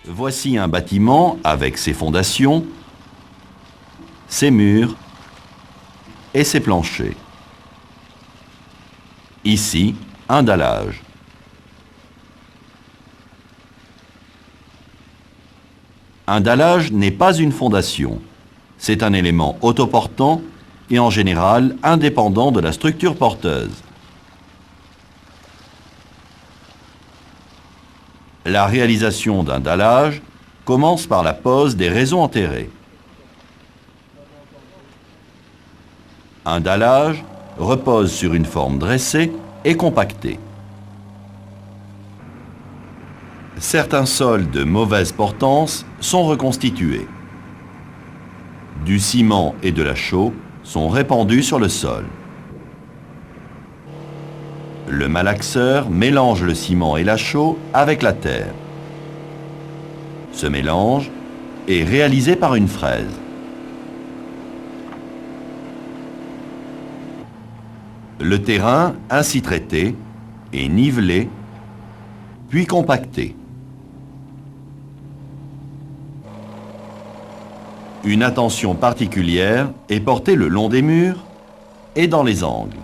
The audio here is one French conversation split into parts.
Voici un bâtiment avec ses fondations, ses murs et ses planchers. Ici, un dallage. Un dallage n'est pas une fondation. C'est un élément autoportant et en général indépendant de la structure porteuse. La réalisation d'un dallage commence par la pose des raisons enterrées. Un dallage repose sur une forme dressée et compactée. Certains sols de mauvaise portance sont reconstitués. Du ciment et de la chaux sont répandus sur le sol. Le malaxeur mélange le ciment et la chaux avec la terre. Ce mélange est réalisé par une fraise. Le terrain, ainsi traité, est nivelé, puis compacté. Une attention particulière est portée le long des murs et dans les angles.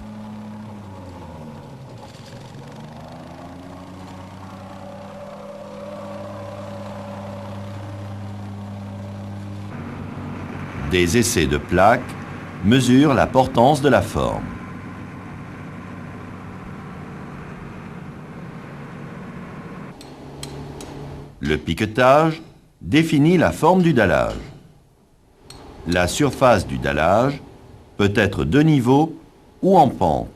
Des essais de plaques mesurent la portance de la forme. Le piquetage définit la forme du dallage. La surface du dallage peut être de niveau ou en pente.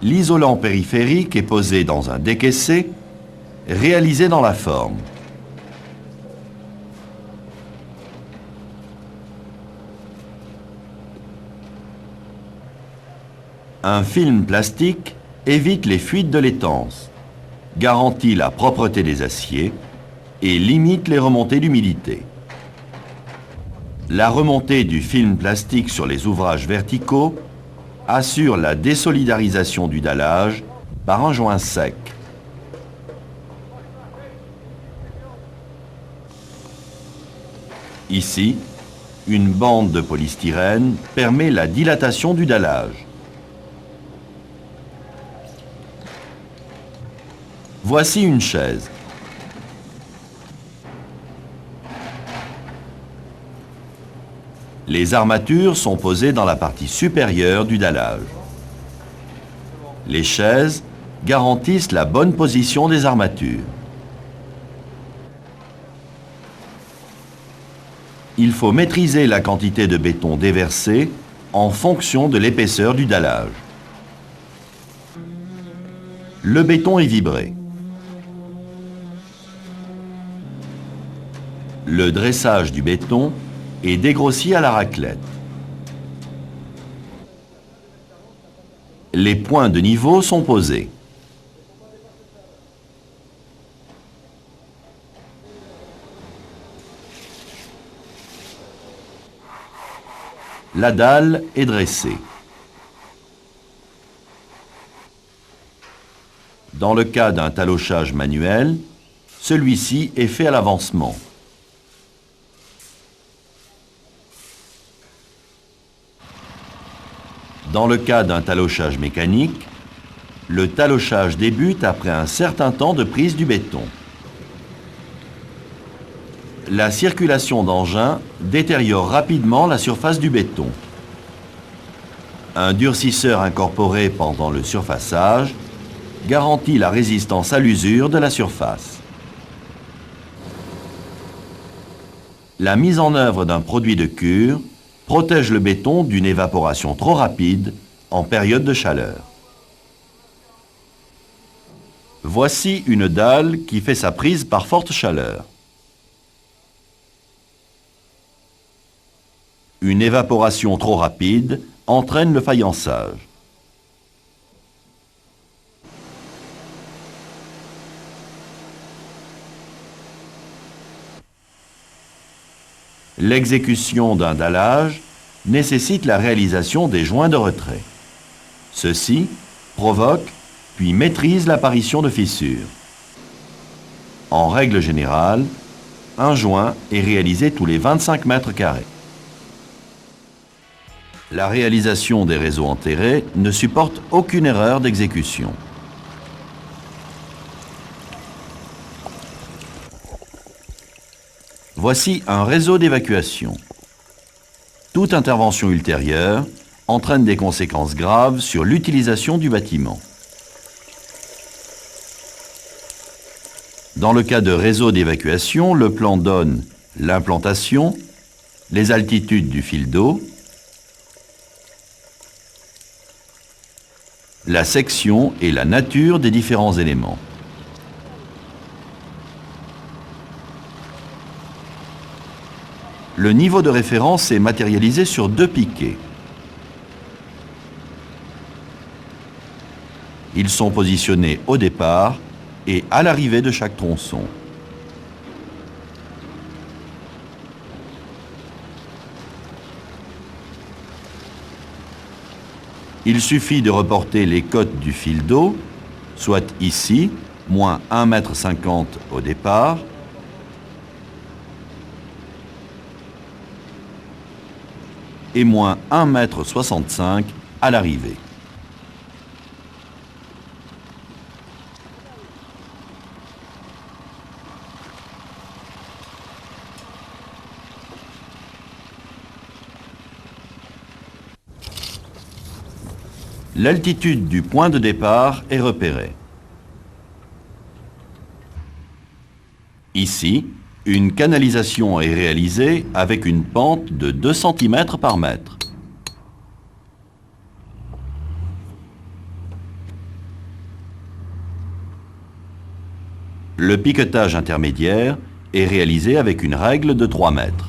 L'isolant périphérique est posé dans un décaissé, réalisé dans la forme. Un film plastique évite les fuites de l'étance, garantit la propreté des aciers et limite les remontées d'humidité. La remontée du film plastique sur les ouvrages verticaux assure la désolidarisation du dallage par un joint sec. Ici, une bande de polystyrène permet la dilatation du dallage. Voici une chaise. Les armatures sont posées dans la partie supérieure du dallage. Les chaises garantissent la bonne position des armatures. Il faut maîtriser la quantité de béton déversée en fonction de l'épaisseur du dallage. Le béton est vibré. Le dressage du béton est dégrossi à la raclette. Les points de niveau sont posés. La dalle est dressée. Dans le cas d'un talochage manuel, celui-ci est fait à l'avancement. Dans le cas d'un talochage mécanique, le talochage débute après un certain temps de prise du béton. La circulation d'engins détériore rapidement la surface du béton. Un durcisseur incorporé pendant le surfaçage garantit la résistance à l'usure de la surface. La mise en œuvre d'un produit de cure protège le béton d'une évaporation trop rapide en période de chaleur. Voici une dalle qui fait sa prise par forte chaleur. Une évaporation trop rapide entraîne le faïençage. L'exécution d'un dallage nécessite la réalisation des joints de retrait. Ceux-ci provoquent puis maîtrisent l'apparition de fissures. En règle générale, un joint est réalisé tous les 25 mètres carrés. La réalisation des réseaux enterrés ne supporte aucune erreur d'exécution. Voici un réseau d'évacuation. Toute intervention ultérieure entraîne des conséquences graves sur l'utilisation du bâtiment. Dans le cas de réseau d'évacuation, le plan donne l'implantation, les altitudes du fil d'eau, la section et la nature des différents éléments. Le niveau de référence est matérialisé sur 2 piquets. Ils sont positionnés au départ et à l'arrivée de chaque tronçon. Il suffit de reporter les cotes du fil d'eau, soit ici, moins 1,50 m au départ, et moins 1,65 m à l'arrivée. L'altitude du point de départ est repérée. Ici, une canalisation est réalisée avec une pente de 2 cm par mètre. Le piquetage intermédiaire est réalisé avec une règle de 3 mètres.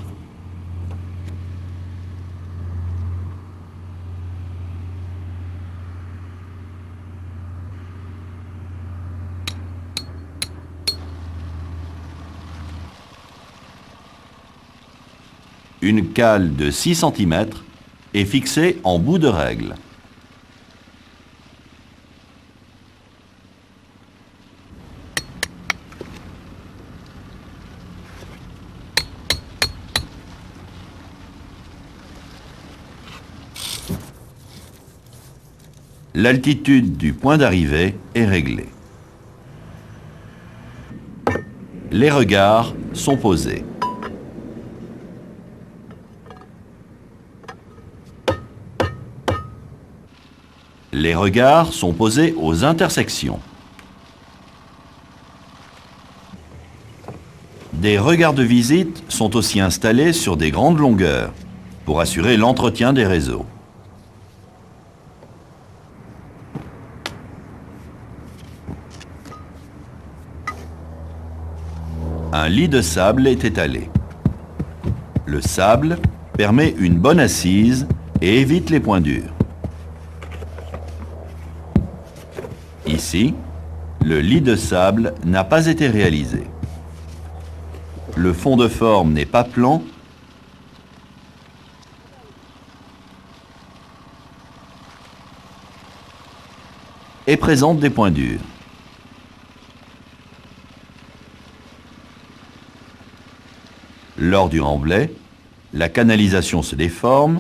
Une cale de 6 cm est fixée en bout de règle. L'altitude du point d'arrivée est réglée. Les regards sont posés. Les regards sont posés aux intersections. Des regards de visite sont aussi installés sur des grandes longueurs pour assurer l'entretien des réseaux. Un lit de sable est étalé. Le sable permet une bonne assise et évite les points durs. Ici, le lit de sable n'a pas été réalisé. Le fond de forme n'est pas plan et présente des points durs. Lors du remblai, la canalisation se déforme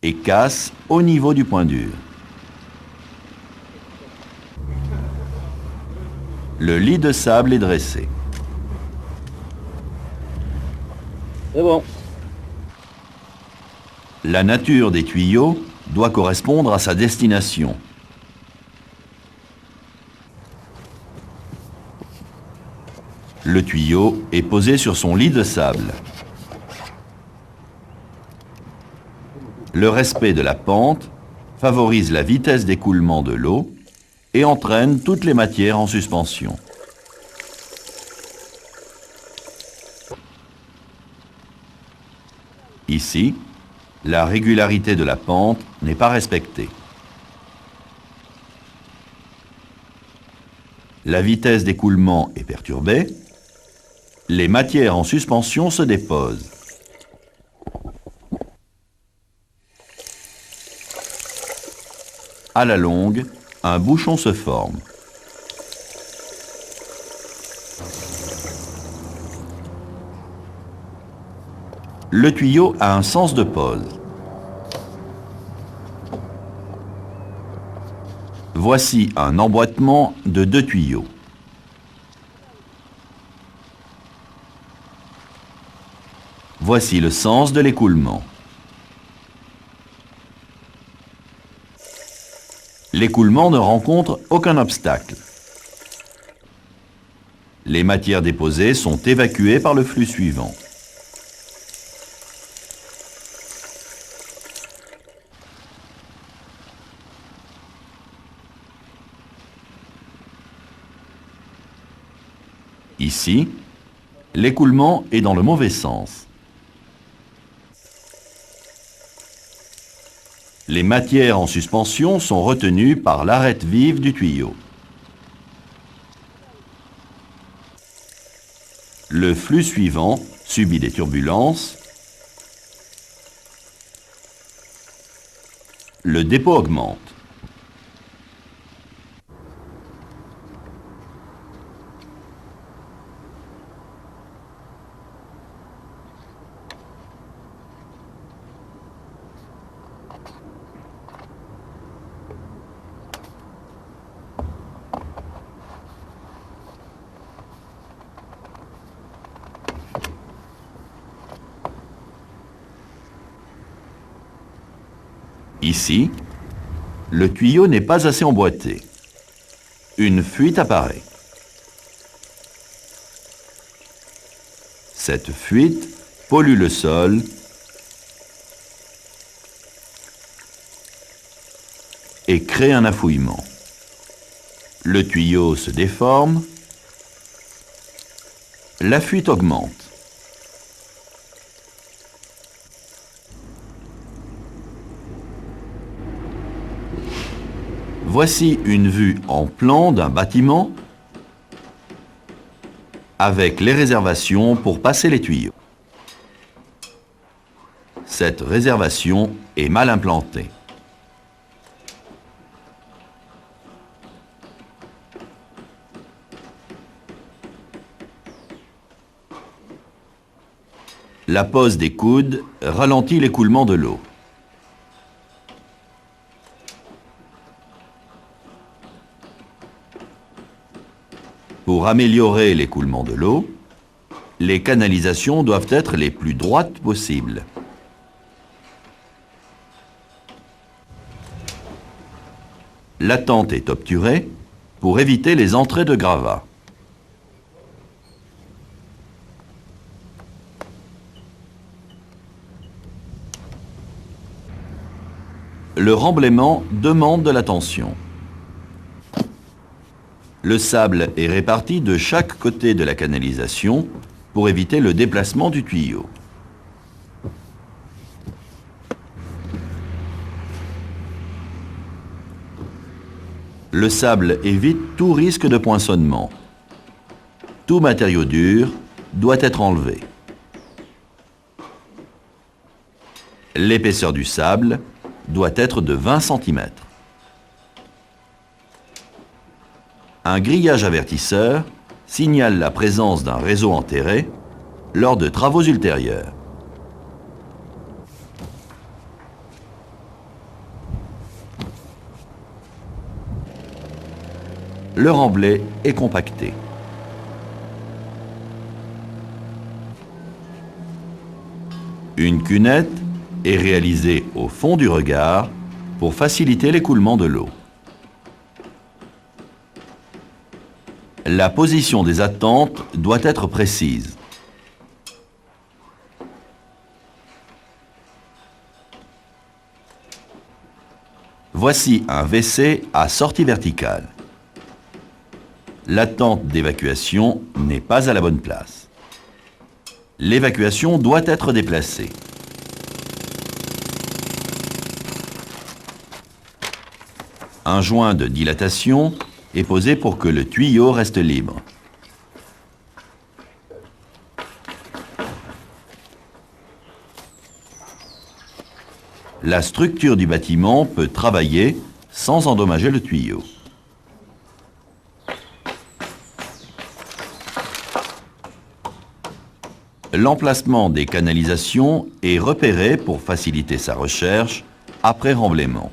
et casse au niveau du point dur. Le lit de sable est dressé. C'est bon. La nature des tuyaux doit correspondre à sa destination. Le tuyau est posé sur son lit de sable. Le respect de la pente favorise la vitesse d'écoulement de l'eau et entraîne toutes les matières en suspension. Ici, la régularité de la pente n'est pas respectée. La vitesse d'écoulement est perturbée. Les matières en suspension se déposent. À la longue, un bouchon se forme. Le tuyau a un sens de pose. Voici un emboîtement de 2 tuyaux. Voici le sens de l'écoulement. L'écoulement ne rencontre aucun obstacle. Les matières déposées sont évacuées par le flux suivant. Ici, l'écoulement est dans le mauvais sens. Les matières en suspension sont retenues par l'arête vive du tuyau. Le flux suivant subit des turbulences. Le dépôt augmente. Ici, le tuyau n'est pas assez emboîté. Une fuite apparaît. Cette fuite pollue le sol et crée un affouillement. Le tuyau se déforme, la fuite augmente. Voici une vue en plan d'un bâtiment avec les réservations pour passer les tuyaux. Cette réservation est mal implantée. La pose des coudes ralentit l'écoulement de l'eau. Pour améliorer l'écoulement de l'eau, les canalisations doivent être les plus droites possibles. La tente est obturée pour éviter les entrées de gravats. Le remblaiement demande de l'attention. Le sable est réparti de chaque côté de la canalisation pour éviter le déplacement du tuyau. Le sable évite tout risque de poinçonnement. Tout matériau dur doit être enlevé. L'épaisseur du sable doit être de 20 cm. Un grillage avertisseur signale la présence d'un réseau enterré lors de travaux ultérieurs. Le remblai est compacté. Une cunette est réalisée au fond du regard pour faciliter l'écoulement de l'eau. La position des attentes doit être précise. Voici un WC à sortie verticale. L'attente d'évacuation n'est pas à la bonne place. L'évacuation doit être déplacée. Un joint de dilatation est posé pour que le tuyau reste libre. La structure du bâtiment peut travailler sans endommager le tuyau. L'emplacement des canalisations est repéré pour faciliter sa recherche après remblaiement.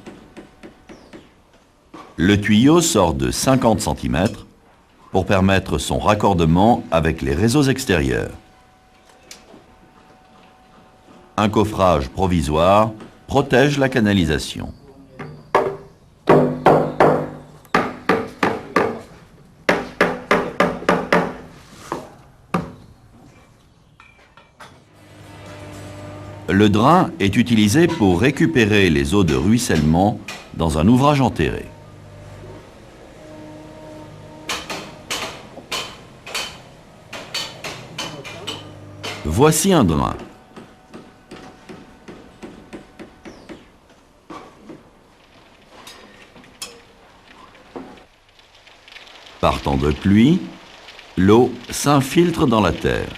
Le tuyau sort de 50 cm pour permettre son raccordement avec les réseaux extérieurs. Un coffrage provisoire protège la canalisation. Le drain est utilisé pour récupérer les eaux de ruissellement dans un ouvrage enterré. Voici un drain. Par temps de pluie, l'eau s'infiltre dans la terre.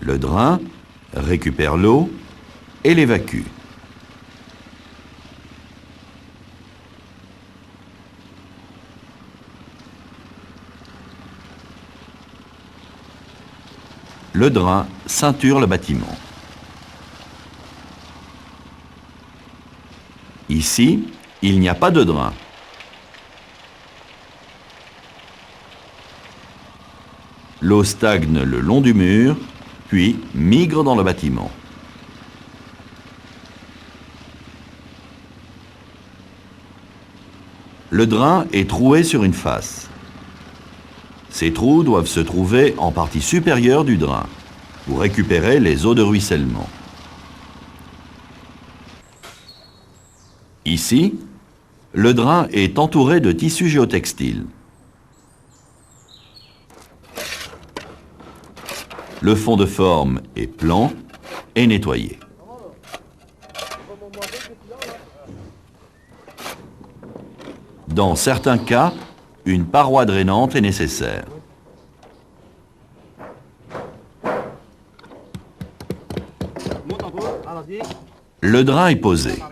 Le drain récupère l'eau et l'évacue. Le drain ceinture le bâtiment. Ici, il n'y a pas de drain. L'eau stagne le long du mur, puis migre dans le bâtiment. Le drain est troué sur une face. Ces trous doivent se trouver en partie supérieure du drain pour récupérer les eaux de ruissellement. Ici, le drain est entouré de tissu géotextile. Le fond de forme est plan et nettoyé. Dans certains cas, une paroi drainante est nécessaire. Le drain est posé.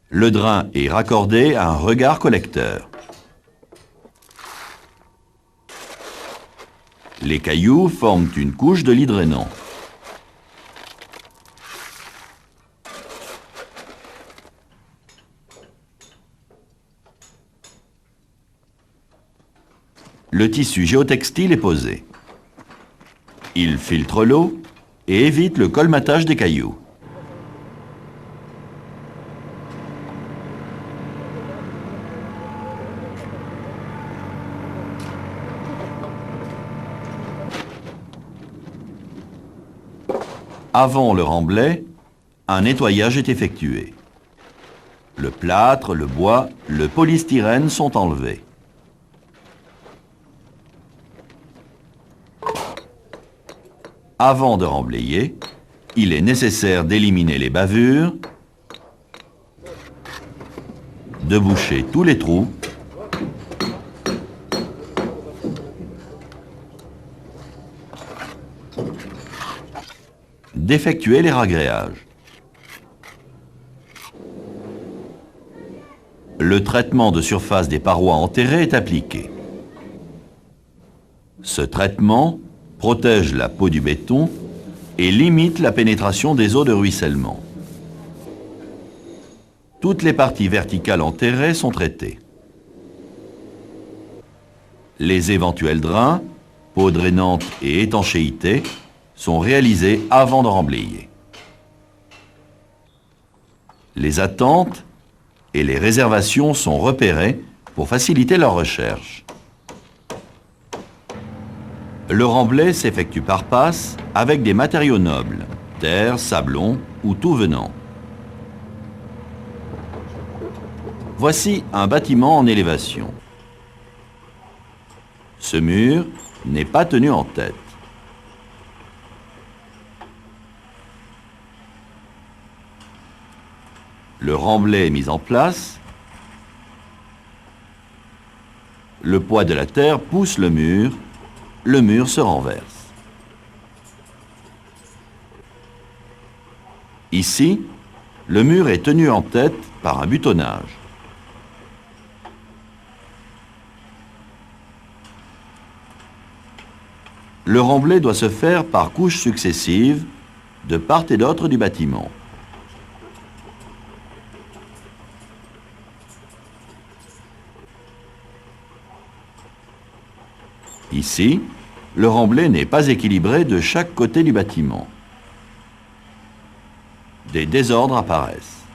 Le drain est raccordé à un regard collecteur. Les cailloux forment une couche de lit drainant. Le tissu géotextile est posé. Il filtre l'eau et évite le colmatage des cailloux. Avant le remblai, un nettoyage est effectué. Le plâtre, le bois, le polystyrène sont enlevés. Avant de remblayer, il est nécessaire d'éliminer les bavures, de boucher tous les trous, d'effectuer les ragréages. Le traitement de surface des parois enterrées est appliqué. Ce traitement protège la peau du béton et limite la pénétration des eaux de ruissellement. Toutes les parties verticales enterrées sont traitées. Les éventuels drains, peau drainante et étanchéité sont réalisés avant de remblayer. Les attentes et les réservations sont repérées pour faciliter leur recherche. Le remblai s'effectue par passe avec des matériaux nobles, terre, sablon ou tout venant. Voici un bâtiment en élévation. Ce mur n'est pas tenu en tête. Le remblai est mis en place. Le poids de la terre pousse le mur se renverse. Ici, le mur est tenu en tête par un butonnage. Le remblai doit se faire par couches successives de part et d'autre du bâtiment. Ici, le remblai n'est pas équilibré de chaque côté du bâtiment. Des désordres apparaissent.